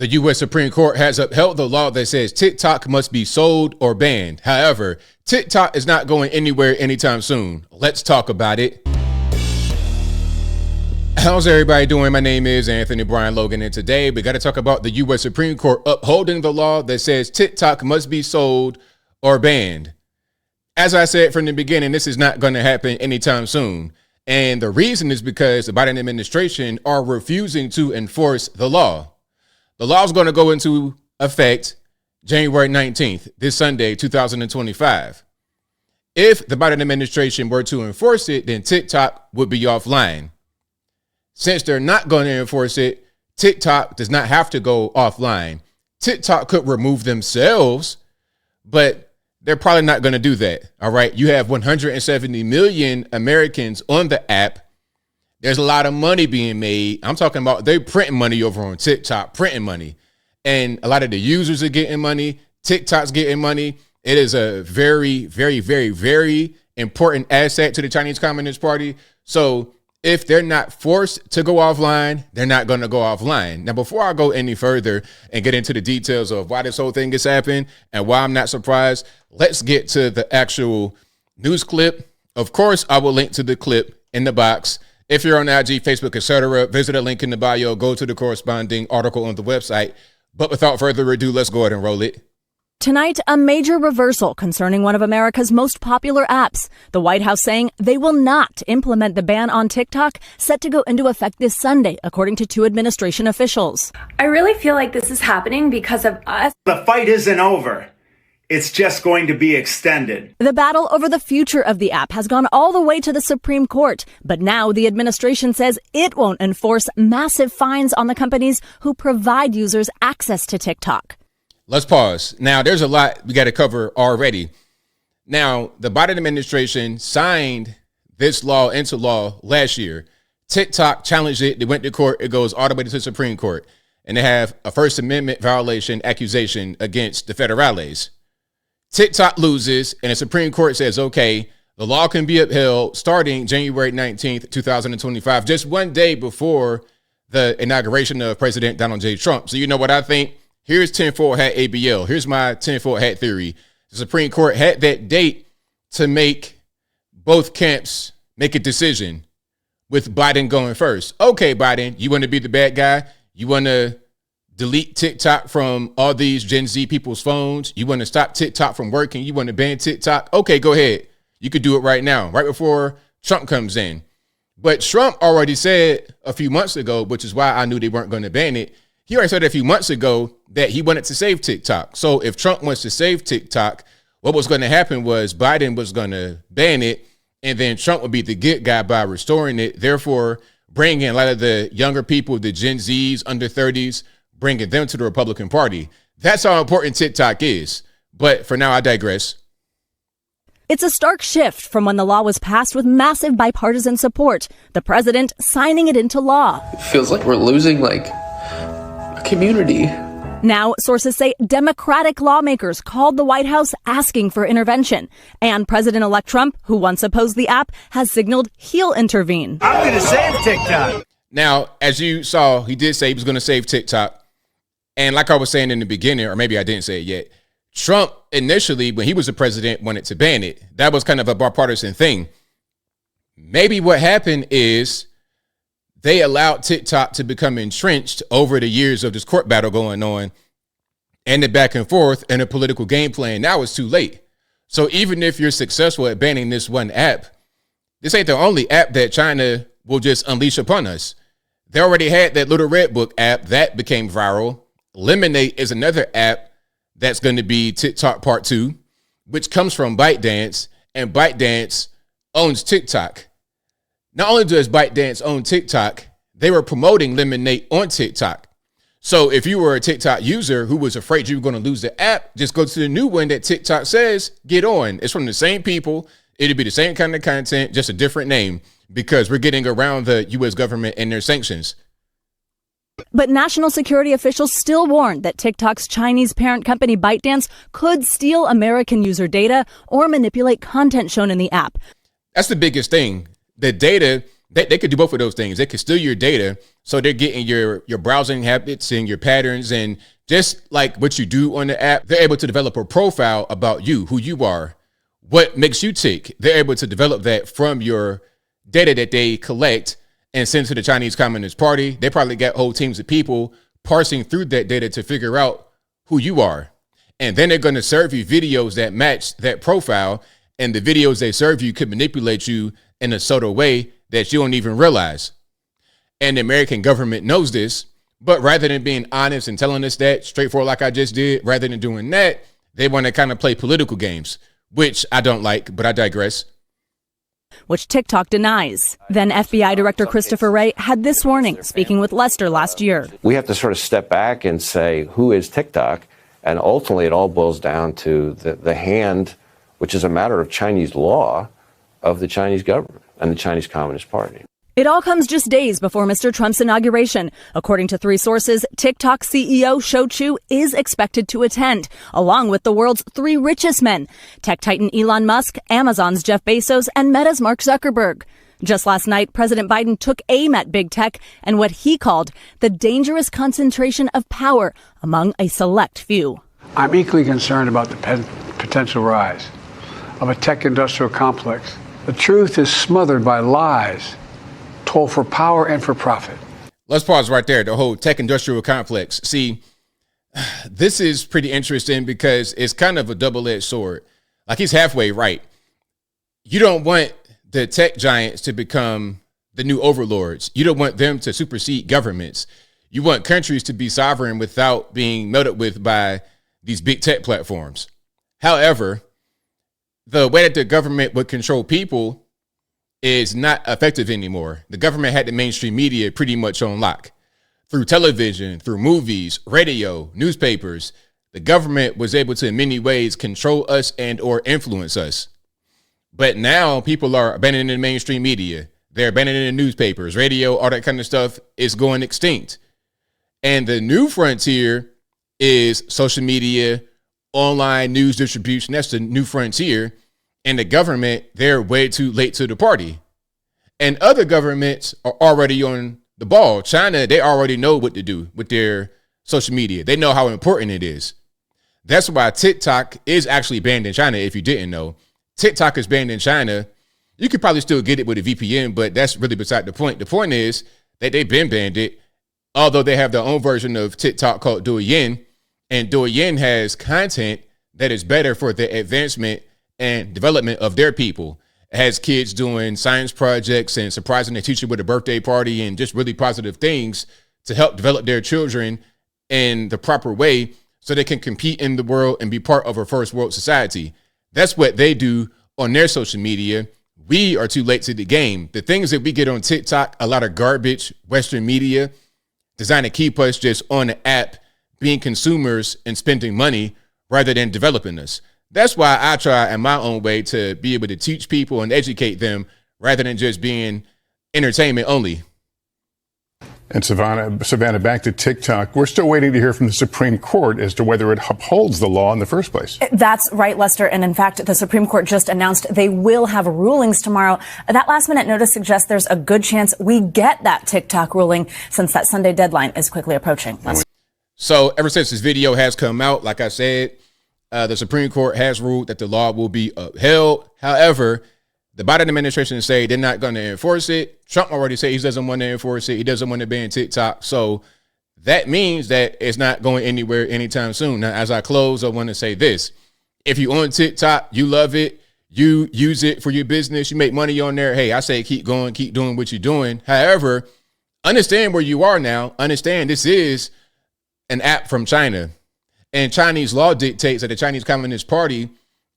The U.S. Supreme Court has upheld the law that says TikTok must be sold or banned. However, TikTok is not going anywhere anytime soon. Let's talk about it. How's everybody doing? My name is Anthony Brian Logan, and today we got to talk about the U.S. Supreme Court upholding the law that says TikTok must be sold or banned. As I said from the beginning, this is not going to happen anytime soon. And the reason is because the Biden administration are refusing to enforce the law. The law is going to go into effect January 19th, this Sunday, 2025. If the Biden administration were to enforce it, then TikTok would be offline. Since they're not going to enforce it, TikTok does not have to go offline. TikTok could remove themselves, but they're probably not going to do that. All right. You have 170 million Americans on the app. There's a lot of money being made. I'm talking about they printing money over on TikTok, printing money. And a lot of the users are getting money. TikTok's getting money. It is a very, very, very, very important asset to the Chinese Communist Party. So if they're not forced to go offline, they're not going to go offline. Now, before I go any further and get into the details of why this whole thing is happening and why I'm not surprised, let's get to the actual news clip. Of course, I will link to the clip in the box. If you're on IG, Facebook, etc., visit a link in the bio, go to the corresponding article on the website. But without further ado, let's go ahead and roll it. Tonight, a major reversal concerning one of America's most popular apps. The White House saying they will not implement the ban on TikTok, set to go into effect this Sunday, according to two administration officials. I really feel like this is happening because of us. The fight isn't over. It's just going to be extended. The battle over the future of the app has gone all the way to the Supreme Court, but now the administration says it won't enforce massive fines on the companies who provide users access to TikTok. Let's pause. Now, there's a lot we got to cover already. Now, the Biden administration signed this law into law last year. TikTok challenged it. They went to court. It goes all the way to the Supreme Court. And they have a First Amendment violation accusation against the federales. TikTok loses, and the Supreme Court says, okay, the law can be upheld starting January 19th, 2025, just one day before the inauguration of President Donald J. Trump. So you know what I think? Here's tinfoil hat ABL. Here's my tinfoil hat theory. The Supreme Court had that date to make both camps make a decision with Biden going first. Okay, Biden, you want to be the bad guy? You want to delete TikTok from all these Gen Z people's phones? You want to stop TikTok from working? You want to ban TikTok? Okay, go ahead. You could do it right now, right before Trump comes in. But Trump already said a few months ago, which is why I knew they weren't going to ban it. He already said a few months ago that he wanted to save TikTok. So if Trump wants to save TikTok, what was going to happen was Biden was going to ban it, and then Trump would be the good guy by restoring it, therefore bringing a lot of the younger people, the Gen Zs, under 30s, bringing them to the Republican Party. That's how important TikTok is. But for now, I digress. It's a stark shift from when the law was passed with massive bipartisan support. The president signing it into law. It feels like we're losing, a community. Now, sources say Democratic lawmakers called the White House asking for intervention. And President-elect Trump, who once opposed the app, has signaled he'll intervene. I'm going to save TikTok. Now, as you saw, he did say he was going to save TikTok. And like I was saying in the beginning, or maybe I didn't say it yet, Trump initially, when he was the president, wanted to ban it. That was kind of a bipartisan thing. Maybe what happened is they allowed TikTok to become entrenched over the years of this court battle going on and the back and forth and a political game plan. Now it's too late. So even if you're successful at banning this one app, this ain't the only app that China will just unleash upon us. They already had that Little Red Book app that became viral. Lemonade is another app that's going to be TikTok Part 2, which comes from ByteDance, and ByteDance owns TikTok. Not only does ByteDance own TikTok, they were promoting Lemonade on TikTok. So if you were a TikTok user who was afraid you were going to lose the app, just go to the new one that TikTok says, get on. It's from the same people. It'll be the same kind of content, just a different name, because we're getting around the U.S. government and their sanctions. But national security officials still warned that TikTok's Chinese parent company ByteDance could steal American user data or manipulate content shown in the app. That's the biggest thing. The data They could do both of those things. They could steal your data, so they're getting your browsing habits and your patterns, and just like what you do on the app, they're able to develop a profile about you, who you are, what makes you tick. They're able to develop that from your data that they collect and send to the Chinese Communist Party. They probably got whole teams of people parsing through that data to figure out who you are. And then they're going to serve you videos that match that profile. And the videos they serve you could manipulate you in a subtle way that you don't even realize. And the American government knows this. But rather than being honest and telling us that straightforward like I just did, rather than doing that, they want to kind of play political games, which I don't like, but I digress. Which TikTok denies. Then FBI Director Christopher Wray had this warning, speaking with Lester last year. We have to sort of step back and say, who is TikTok? And ultimately, it all boils down to the hand, which is a matter of Chinese law, of the Chinese government and the Chinese Communist Party. It all comes just days before Mr. Trump's inauguration. According to 3 sources, TikTok CEO Shou Chew is expected to attend, along with the world's 3 richest men, tech titan Elon Musk, Amazon's Jeff Bezos, and Meta's Mark Zuckerberg. Just last night, President Biden took aim at big tech and what he called the dangerous concentration of power among a select few. I'm equally concerned about the potential rise of a tech industrial complex. The truth is smothered by lies told for power and for profit. Let's pause right there. The whole tech industrial complex. See, this is pretty interesting because it's kind of a double-edged sword. Like, he's halfway right. You don't want the tech giants to become the new overlords. You don't want them to supersede governments. You want countries to be sovereign without being meddled with by these big tech platforms. However, the way that the government would control people is not effective anymore. The government had the mainstream media pretty much on lock. Through television, through movies, radio, newspapers, the government was able to in many ways control us and or influence us. But now people are abandoning the mainstream media. They're abandoning the newspapers, radio, all that kind of stuff is going extinct. And the new frontier is social media, online news distribution. That's the new frontier. And the government, they're way too late to the party. And other governments are already on the ball. China, they already know what to do with their social media. They know how important it is. That's why TikTok is actually banned in China, if you didn't know. TikTok is banned in China. You could probably still get it with a VPN, but that's really beside the point. The point is that they've been banned it, although they have their own version of TikTok called Douyin. And Douyin has content that is better for the advancement and development of their people. It has kids doing science projects and surprising their teacher with a birthday party and just really positive things to help develop their children in the proper way so they can compete in the world and be part of a first world society. That's what they do on their social media. We are too late to the game. The things that we get on TikTok, a lot of garbage, Western media, designed to keep us just on the app, being consumers and spending money rather than developing us. That's why I try in my own way to be able to teach people and educate them rather than just being entertainment only. And Savannah, back to TikTok. We're still waiting to hear from the Supreme Court as to whether it upholds the law in the first place. That's right, Lester. And in fact, the Supreme Court just announced they will have rulings tomorrow. That last minute notice suggests there's a good chance we get that TikTok ruling since that Sunday deadline is quickly approaching. So ever since this video has come out, like I said, the Supreme Court has ruled that the law will be upheld. However, the Biden administration say they're not going to enforce it. Trump already said he doesn't want to enforce it. He doesn't want to ban TikTok. So that means that it's not going anywhere anytime soon. Now, as I close, I want to say this. If you on TikTok, you love it, you use it for your business, you make money on there, hey, I say keep going, keep doing what you're doing. However, understand where you are now. Understand this is an app from China. And Chinese law dictates that the Chinese Communist Party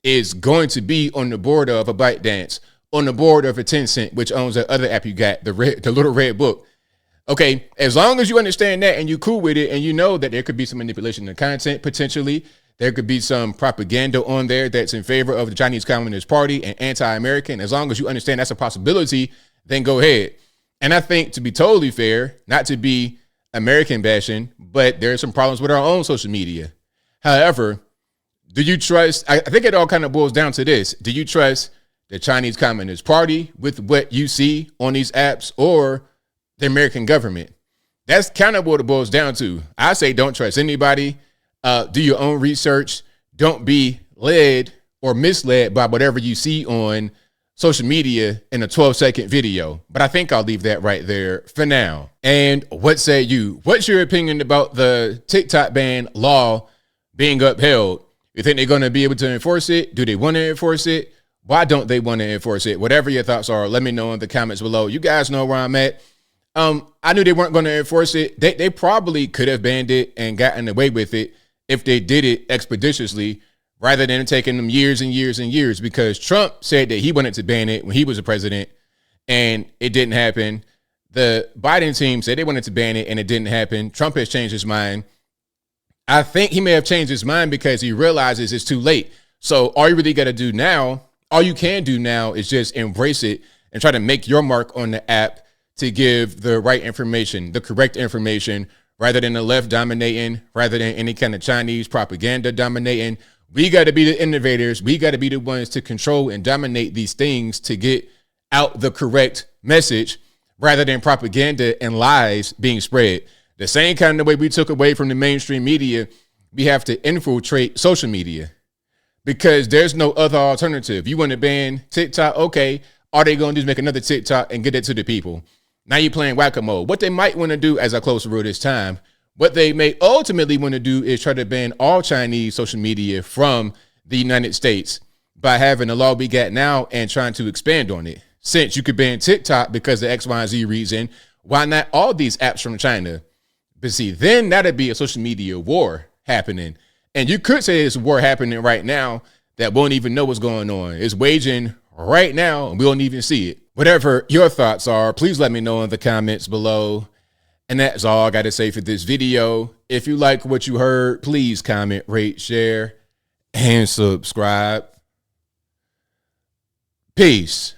is going to be on the board of a ByteDance, on the board of a Tencent, which owns that other app you got, the little red book. Okay, as long as you understand that and you cool with it and you know that there could be some manipulation of content potentially, there could be some propaganda on there that's in favor of the Chinese Communist Party and anti-American. As long as you understand that's a possibility, then go ahead. And I think, to be totally fair, not to be American bashing, but there are some problems with our own social media. However, do you trust, I think it all kind of boils down to this. Do you trust the Chinese Communist Party with what you see on these apps, or the American government? That's kind of what it boils down to. I say don't trust anybody. Do your own research. Don't be led or misled by whatever you see on social media in a 12-second video. But I think I'll leave that right there for now. And what say you? What's your opinion about the TikTok ban law being upheld? You think they're going to be able to enforce it? Do they want to enforce it? Why don't they want to enforce it? Whatever your thoughts are, let me know in the comments below. You guys know where I'm at. I knew they weren't going to enforce it. They probably could have banned it and gotten away with it if they did it expeditiously, rather than taking them years and years and years, because Trump said that he wanted to ban it when he was a president and it didn't happen. The Biden team said they wanted to ban it and it didn't happen. Trump has changed his mind. I think he may have changed his mind because he realizes it's too late. So all you really got to do now, all you can do now is just embrace it and try to make your mark on the app to give the right information, the correct information, rather than the left dominating, rather than any kind of Chinese propaganda dominating. We got to be the innovators. We got to be the ones to control and dominate these things to get out the correct message, rather than propaganda and lies being spread. The same kind of way we took away from the mainstream media, we have to infiltrate social media, because there's no other alternative. You want to ban TikTok? Okay. All they going to do is make another TikTok and get it to the people. Now you're playing whack-a-mole. What they might want to do, as I close through this time, what they may ultimately want to do is try to ban all Chinese social media from the United States by having the law we got now and trying to expand on it. Since you could ban TikTok because of X, Y, and Z reason, why not all these apps from China? But see, then that'd be a social media war happening. And you could say it's a war happening right now that won't even know what's going on. It's waging right now and we don't even see it. Whatever your thoughts are, please let me know in the comments below. And that's all I got to say for this video. If you like what you heard, please comment, rate, share, and subscribe. Peace.